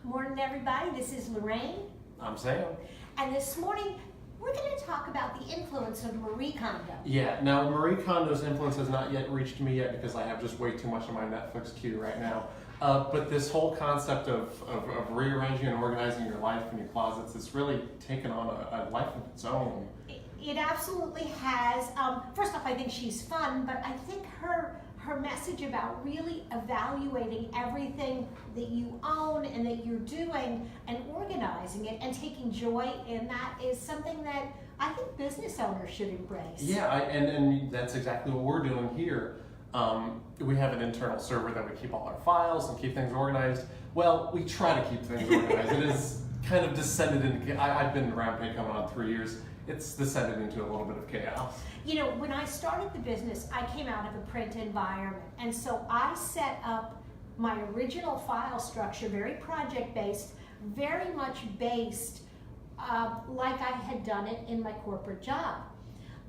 Morning, everybody. This is Lorraine. I'm Sam. And this morning, we're going to talk about the influence of Marie Kondo. Yeah, now Marie Kondo's influence has not yet reached me yet because I have just way too much on my Netflix queue right now. But this whole concept of rearranging and organizing your life and your closets has really taken on a life of its own. It absolutely has. First off, I think she's fun, but I think her message about really evaluating everything that you own and that you're doing and organizing it and taking joy in that is something that I think business owners should embrace. Yeah, and that's exactly what we're doing here. We have an internal server that we keep all our files and keep things organized. Well, we try to keep things organized. It is kind of descended into, I've been around Pay coming on 3 years. It's descended into a little bit of chaos. You know, when I started the business, I came out of a print environment. And so I set up my original file structure, very project-based, very much based like I had done it in my corporate job.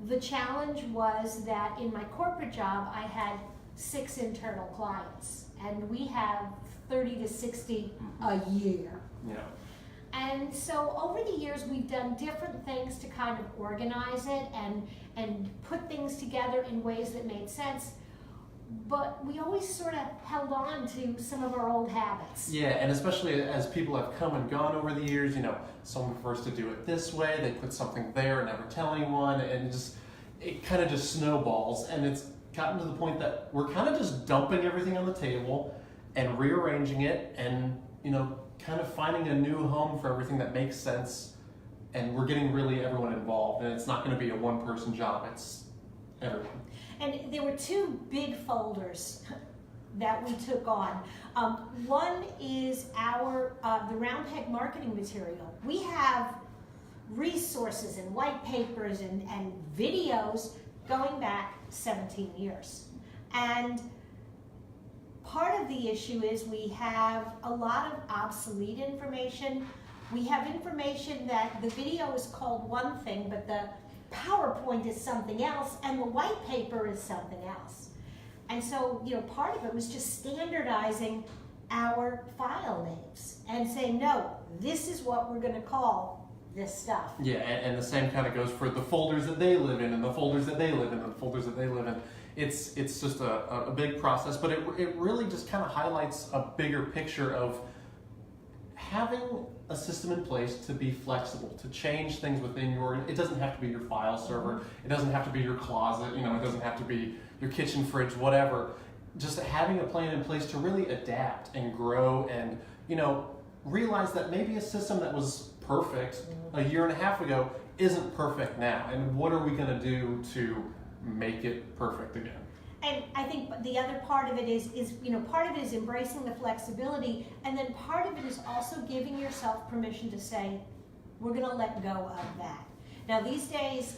The challenge was that in my corporate job, I had 6 internal clients, and we have 30 to 60 a year. Yeah. And so over the years, we've done different things to kind of organize it and put things together in ways that made sense. But we always sort of held on to some of our old habits. Yeah, and especially as people have come and gone over the years, you know, someone prefers to do it this way, they put something there, never tell anyone, and it kind of just snowballs. And it's gotten to the point that we're kind of just dumping everything on the table and rearranging it and, you know, kind of finding a new home for everything that makes sense, and we're getting really everyone involved, and it's not going to be a one-person job, it's everyone. And there were 2 big folders that we took on. One is our the Round Peg marketing material. We have resources and white papers and videos going back 17 years. And part of the issue is we have a lot of obsolete information. We have information that the video is called one thing, but the PowerPoint is something else, and the white paper is something else. And so, you know, part of it was just standardizing our file names and saying, no, this is what we're going to call this stuff. Yeah, and the same kind of goes for the folders that they live in and the folders that they live in and the folders that they live in. It's just a big process, but it really just kind of highlights a bigger picture of having a system in place to be flexible, to change things within it doesn't have to be your file server, it doesn't have to be your closet, you know, it doesn't have to be your kitchen fridge, whatever. Just having a plan in place to really adapt and grow and, you know, realize that maybe a system that was perfect a year and a half ago isn't perfect now, and what are we going to do to make it perfect again? And I think the other part of it is you know, part of it is embracing the flexibility, and then part of it is also giving yourself permission to say, we're going to let go of that. Now these days,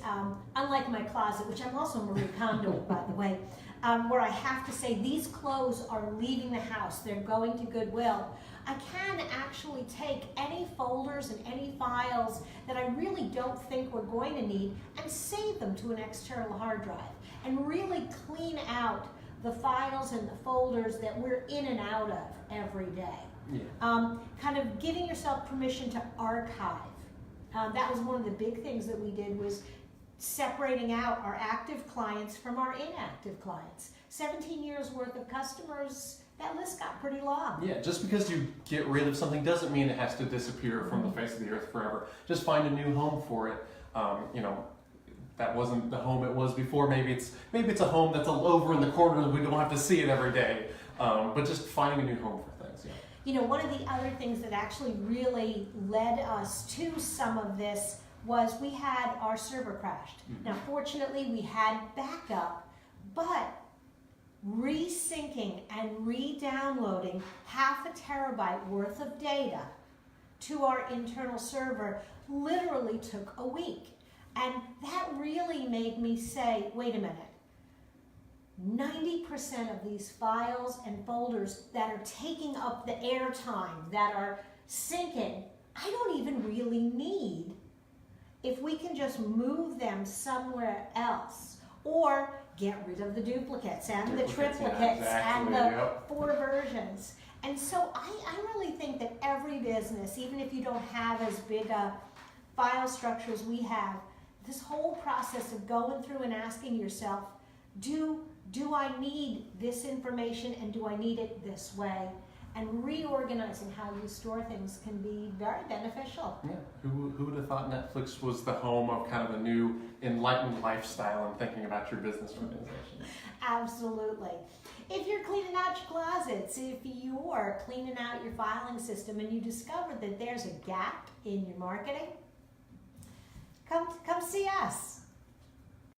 unlike my closet, which I'm also Marie Kondo, by the way, where I have to say these clothes are leaving the house, they're going to Goodwill, I can actually take any folders and any files that I really don't think we're going to need and save them to an external hard drive and really clean out the files and the folders that we're in and out of every day. Yeah. Kind of giving yourself permission to archive. That was one of the big things that we did, was separating out our active clients from our inactive clients. 17 years worth of customers, that list got pretty long. Yeah, just because you get rid of something doesn't mean it has to disappear from the face of the earth forever. Just find a new home for it. You know, that wasn't the home it was before. Maybe it's a home that's over in the corner and we don't have to see it every day. But just finding a new home for things. Yeah. You know, one of the other things that actually really led us to some of this was we had our server crashed. Now, fortunately, we had backup, but resyncing and re-downloading 0.5 terabyte worth of data to our internal server literally took a week. And that really made me say, wait a minute, 90% of these files and folders that are taking up the airtime, that are syncing, I don't even really need if we can just move them somewhere else, or get rid of the duplicates and the triplicates and the 4 versions And so I really think that every business, even if you don't have as big a file structure as we have, this whole process of going through and asking yourself, do I need this information and do I need it this way? And reorganizing how you store things can be very beneficial. Yeah, who would have thought Netflix was the home of kind of a new enlightened lifestyle and thinking about your business organization? Absolutely. If you're cleaning out your closets, if you're cleaning out your filing system and you discover that there's a gap in your marketing, come see us.